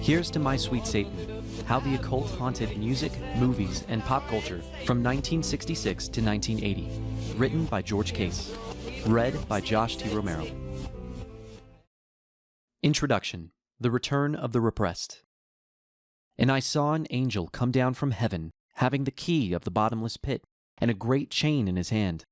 Here's to My Sweet Satan, how the occult haunted music, movies, and pop culture from 1966 to 1980. Written by George Case. Read by Josh T. Romero. Introduction. The Return of the Repressed. And I saw an angel come down from heaven, having the key of the bottomless pit, and a great chain in his hand.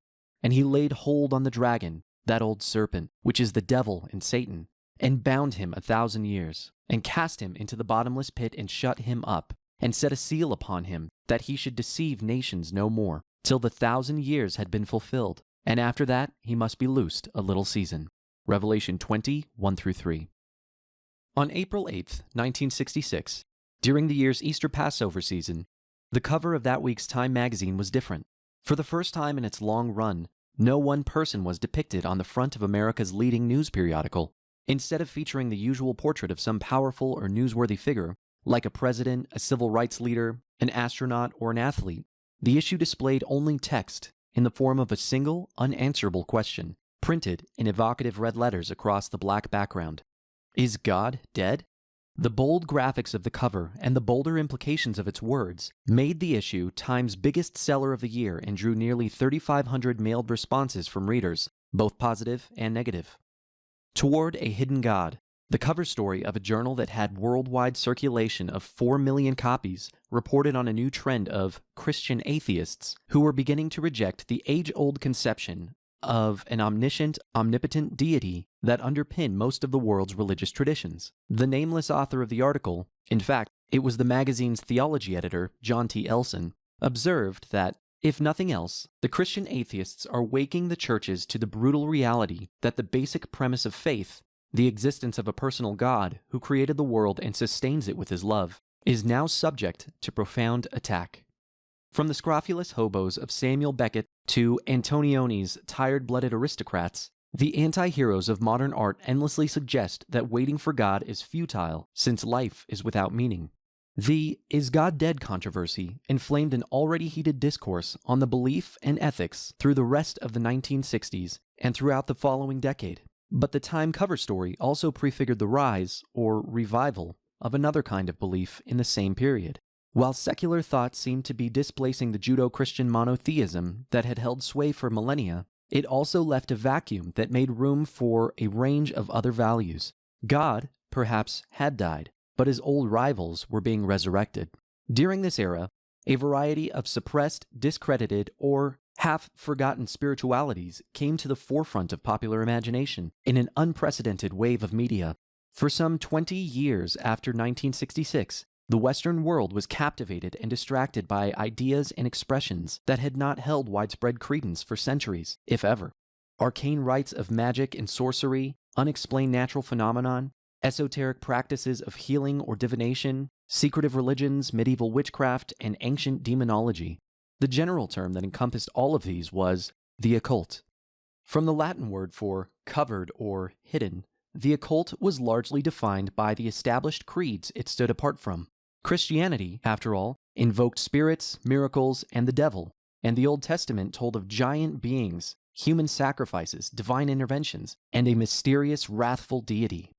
And he laid hold on the dragon, that old serpent, which is the devil and Satan, and bound him 1,000 years, and cast him into the bottomless pit, and shut him up, and set a seal upon him, that he should deceive nations no more, till the 1,000 years had been fulfilled, and after that he must be loosed a little season. Revelation 20, 1-3. On April 8th, 1966, during the year's Easter Passover season, the cover of that week's Time magazine was different. For the first time in its long run, no one person was depicted on the front of America's leading news periodical. Instead of featuring the usual portrait of some powerful or newsworthy figure, like a president, a civil rights leader, an astronaut, or an athlete, the issue displayed only text in the form of a single, unanswerable question, printed in evocative red letters across the black background. Is God dead? The bold graphics of the cover and the bolder implications of its words made the issue Time's biggest seller of the year and drew nearly 3,500 mailed responses from readers, both positive and negative. Toward a Hidden God, the cover story of a journal that had worldwide circulation of 4 million copies, reported on a new trend of Christian atheists who were beginning to reject the age-old conception of an omniscient, omnipotent deity that underpinned most of the world's religious traditions. The nameless author of the article, in fact, it was the magazine's theology editor, John T. Elson, observed that, if nothing else, the Christian atheists are waking the churches to the brutal reality that the basic premise of faith, the existence of a personal God who created the world and sustains it with his love, is now subject to profound attack. From the scrofulous hobos of Samuel Beckett to Antonioni's tired-blooded aristocrats, the anti-heroes of modern art endlessly suggest that waiting for God is futile, since life is without meaning. The "Is God Dead" controversy inflamed an already heated discourse on the belief and ethics through the rest of the 1960s and throughout the following decade. But the Time cover story also prefigured the rise, or revival, of another kind of belief in the same period. While secular thought seemed to be displacing the Judeo-Christian monotheism that had held sway for millennia, it also left a vacuum that made room for a range of other values. God, perhaps, had died, but his old rivals were being resurrected. During this era, a variety of suppressed, discredited, or half-forgotten spiritualities came to the forefront of popular imagination in an unprecedented wave of media. For some 20 years after 1966, the Western world was captivated and distracted by ideas and expressions that had not held widespread credence for centuries, if ever. Arcane rites of magic and sorcery, unexplained natural phenomenon, esoteric practices of healing or divination, secretive religions, medieval witchcraft, and ancient demonology. The general term that encompassed all of these was the occult. From the Latin word for covered or hidden, the occult was largely defined by the established creeds it stood apart from. Christianity, after all, invoked spirits, miracles, and the devil, and the Old Testament told of giant beings, human sacrifices, divine interventions, and a mysterious, wrathful deity.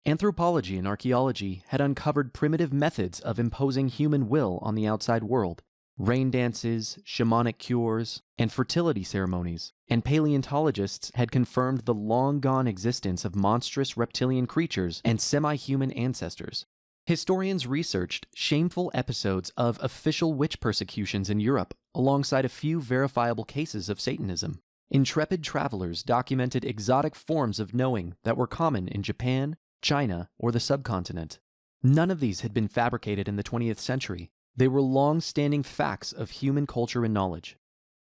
Anthropology and archaeology had uncovered primitive methods of imposing human will on the outside world. Rain dances, shamanic cures, and fertility ceremonies, and paleontologists had confirmed the long-gone existence of monstrous reptilian creatures and semi-human ancestors. Historians researched shameful episodes of official witch persecutions in Europe, alongside a few verifiable cases of Satanism. Intrepid travelers documented exotic forms of knowing that were common in Japan, China, or the subcontinent. None of these had been fabricated in the 20th century. They were long-standing facts of human culture and knowledge.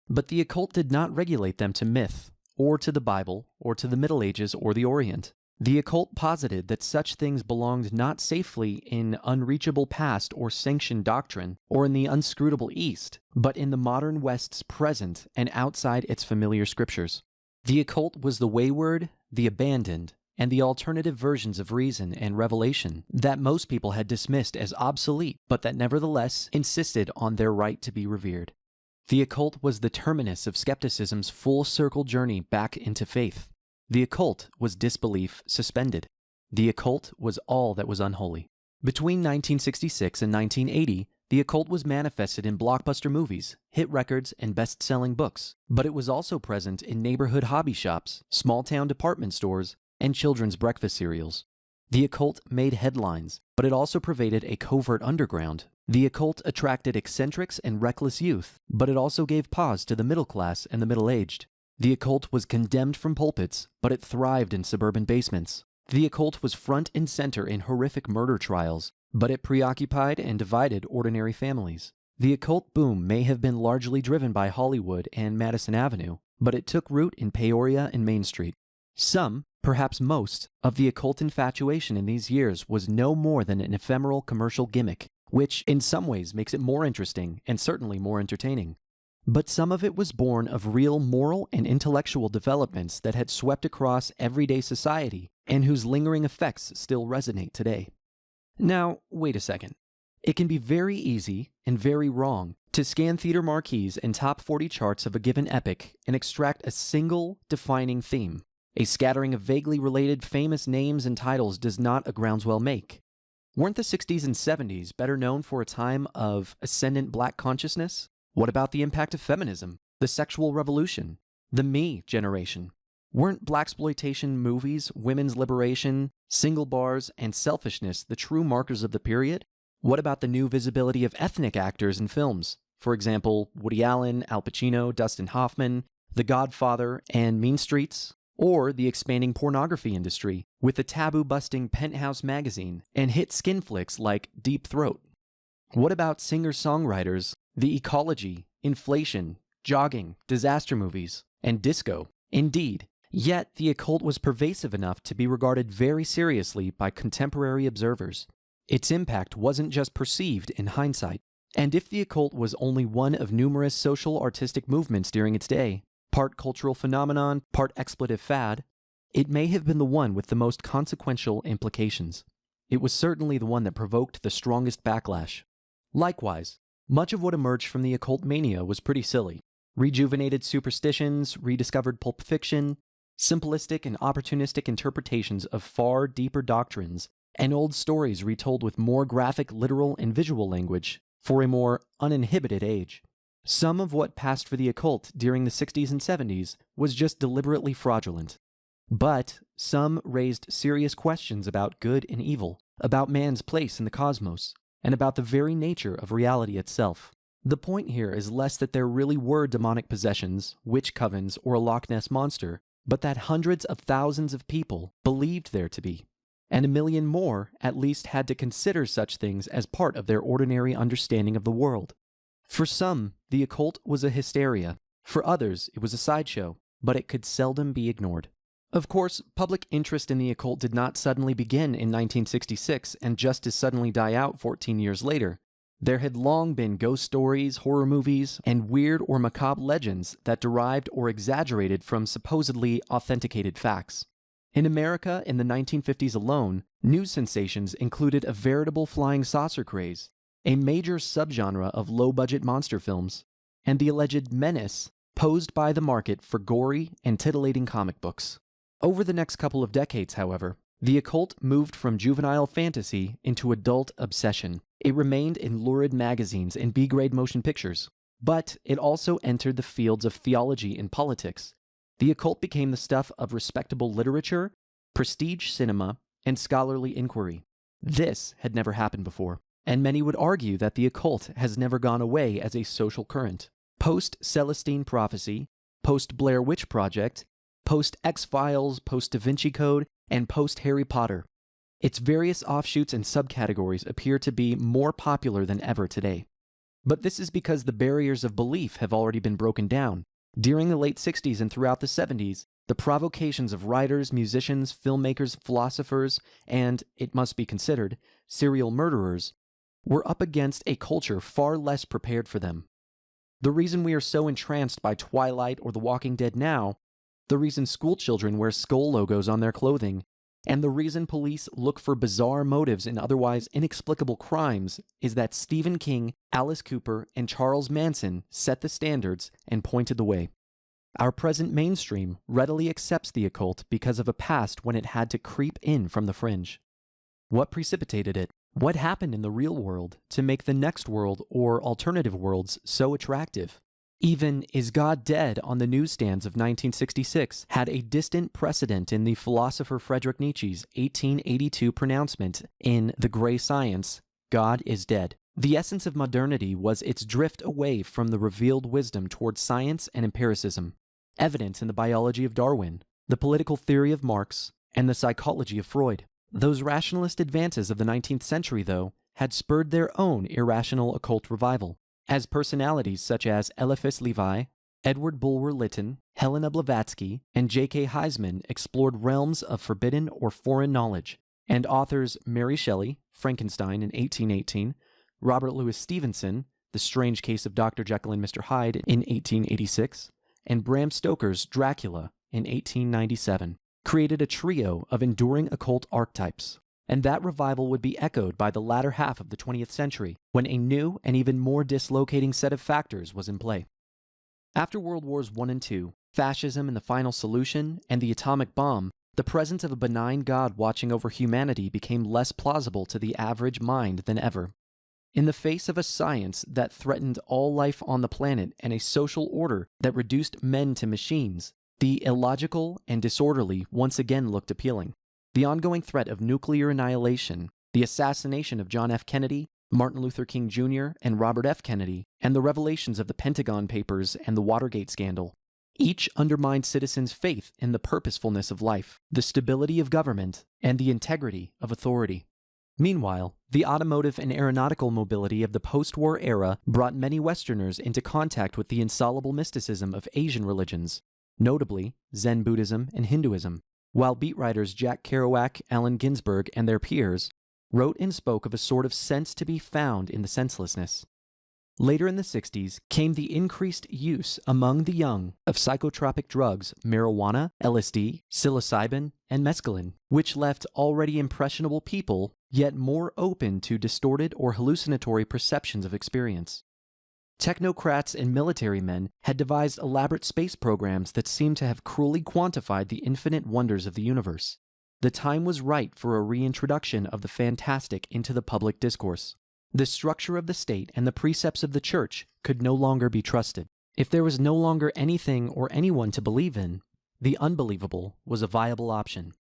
But the occult did not regulate them to myth, or to the Bible, or to the Middle Ages or the Orient. The occult posited that such things belonged not safely in unreachable past or sanctioned doctrine, or in the unscrutable East, but in the modern West's present and outside its familiar scriptures. The occult was the wayward, the abandoned, and the alternative versions of reason and revelation that most people had dismissed as obsolete, but that nevertheless insisted on their right to be revered. The occult was the terminus of skepticism's full-circle journey back into faith. The occult was disbelief suspended. The occult was all that was unholy. Between 1966 and 1980, the occult was manifested in blockbuster movies, hit records, and best-selling books, but it was also present in neighborhood hobby shops, small-town department stores, and children's breakfast cereals. The occult made headlines, but it also pervaded a covert underground. The occult attracted eccentrics and reckless youth, but it also gave pause to the middle class and the middle-aged. The occult was condemned from pulpits, but it thrived in suburban basements. The occult was front and center in horrific murder trials, but it preoccupied and divided ordinary families. The occult boom may have been largely driven by Hollywood and Madison Avenue, but it took root in Peoria and Main Street. Some, perhaps most, of the occult infatuation in these years was no more than an ephemeral commercial gimmick, which in some ways makes it more interesting and certainly more entertaining. But some of it was born of real moral and intellectual developments that had swept across everyday society and whose lingering effects still resonate today. Now, wait a second. It can be very easy and very wrong to scan theater marquees and top 40 charts of a given epoch and extract a single defining theme. A scattering of vaguely related famous names and titles does not a groundswell make. Weren't the 60s and 70s better known for a time of ascendant black consciousness? What about the impact of feminism, the sexual revolution, the me generation? Weren't blaxploitation movies, women's liberation, single bars, and selfishness the true markers of the period? What about the new visibility of ethnic actors in films? For example, Woody Allen, Al Pacino, Dustin Hoffman, The Godfather, and Mean Streets? Or the expanding pornography industry, with the taboo-busting Penthouse magazine and hit skin flicks like Deep Throat? What about singer-songwriters, the ecology, inflation, jogging, disaster movies, and disco? Indeed, yet the occult was pervasive enough to be regarded very seriously by contemporary observers. Its impact wasn't just perceived in hindsight. And if the occult was only one of numerous social artistic movements during its day, part cultural phenomenon, part expletive fad, it may have been the one with the most consequential implications. It was certainly the one that provoked the strongest backlash. Likewise, much of what emerged from the occult mania was pretty silly. Rejuvenated superstitions, rediscovered pulp fiction, simplistic and opportunistic interpretations of far deeper doctrines, and old stories retold with more graphic literal and visual language for a more uninhibited age. Some of what passed for the occult during the 60s and 70s was just deliberately fraudulent. But some raised serious questions about good and evil, about man's place in the cosmos, and about the very nature of reality itself. The point here is less that there really were demonic possessions, witch covens, or a Loch Ness monster, but that hundreds of thousands of people believed there to be. And a million more at least had to consider such things as part of their ordinary understanding of the world. For some, the occult was a hysteria. For others, it was a sideshow, but it could seldom be ignored. Of course, public interest in the occult did not suddenly begin in 1966 and just as suddenly die out 14 years later. There had long been ghost stories, horror movies, and weird or macabre legends that derived or exaggerated from supposedly authenticated facts. In America in the 1950s alone, news sensations included a veritable flying saucer craze, a major subgenre of low-budget monster films, and the alleged menace posed by the market for gory and titillating comic books. Over the next couple of decades, however, the occult moved from juvenile fantasy into adult obsession. It remained in lurid magazines and B-grade motion pictures, but it also entered the fields of theology and politics. The occult became the stuff of respectable literature, prestige cinema, and scholarly inquiry. This had never happened before, and many would argue that the occult has never gone away as a social current. Post-Celestine Prophecy, post-Blair Witch Project, post-X-Files, post-Da Vinci Code, and post-Harry Potter. Its various offshoots and subcategories appear to be more popular than ever today. But this is because the barriers of belief have already been broken down. During the late 60s and throughout the 70s, the provocations of writers, musicians, filmmakers, philosophers, and, it must be considered, serial murderers, were up against a culture far less prepared for them. The reason we are so entranced by Twilight or The Walking Dead now, the reason schoolchildren wear skull logos on their clothing, and the reason police look for bizarre motives in otherwise inexplicable crimes is that Stephen King, Alice Cooper, and Charles Manson set the standards and pointed the way. Our present mainstream readily accepts the occult because of a past when it had to creep in from the fringe. What precipitated it? What happened in the real world to make the next world or alternative worlds so attractive? Even Is God Dead on the newsstands of 1966 had a distant precedent in the philosopher Friedrich Nietzsche's 1882 pronouncement in The Grey Science, God is Dead. The essence of modernity was its drift away from the revealed wisdom towards science and empiricism, evident in the biology of Darwin, the political theory of Marx, and the psychology of Freud. Those rationalist advances of the 19th century, though, had spurred their own irrational occult revival, as personalities such as Eliphas Levi, Edward Bulwer-Lytton, Helena Blavatsky, and J.K. Heisman explored realms of forbidden or foreign knowledge, and authors Mary Shelley, Frankenstein in 1818, Robert Louis Stevenson, The Strange Case of Dr. Jekyll and Mr. Hyde in 1886, and Bram Stoker's Dracula in 1897, created a trio of enduring occult archetypes. And that revival would be echoed by the latter half of the 20th century, when a new and even more dislocating set of factors was in play. After World Wars I and II, fascism and the final solution, and the atomic bomb, the presence of a benign God watching over humanity became less plausible to the average mind than ever. In the face of a science that threatened all life on the planet and a social order that reduced men to machines, the illogical and disorderly once again looked appealing. The ongoing threat of nuclear annihilation, the assassination of John F. Kennedy, Martin Luther King Jr., and Robert F. Kennedy, and the revelations of the Pentagon Papers and the Watergate scandal, each undermined citizens' faith in the purposefulness of life, the stability of government, and the integrity of authority. Meanwhile, the automotive and aeronautical mobility of the post-war era brought many Westerners into contact with the insoluble mysticism of Asian religions, notably Zen Buddhism and Hinduism, while beat writers Jack Kerouac, Allen Ginsberg, and their peers wrote and spoke of a sort of sense to be found in the senselessness. Later in the 60s came the increased use among the young of psychotropic drugs marijuana, LSD, psilocybin, and mescaline, which left already impressionable people yet more open to distorted or hallucinatory perceptions of experience. Technocrats and military men had devised elaborate space programs that seemed to have cruelly quantified the infinite wonders of the universe. The time was right for a reintroduction of the fantastic into the public discourse. The structure of the state and the precepts of the church could no longer be trusted. If there was no longer anything or anyone to believe in, the unbelievable was a viable option.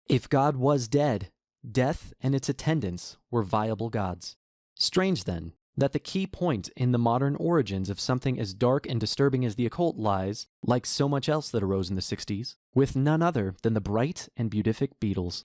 If God was dead, death and its attendants were viable gods. Strange, then, that the key point in the modern origins of something as dark and disturbing as the occult lies, like so much else that arose in the 60s, with none other than the bright and beatific Beatles.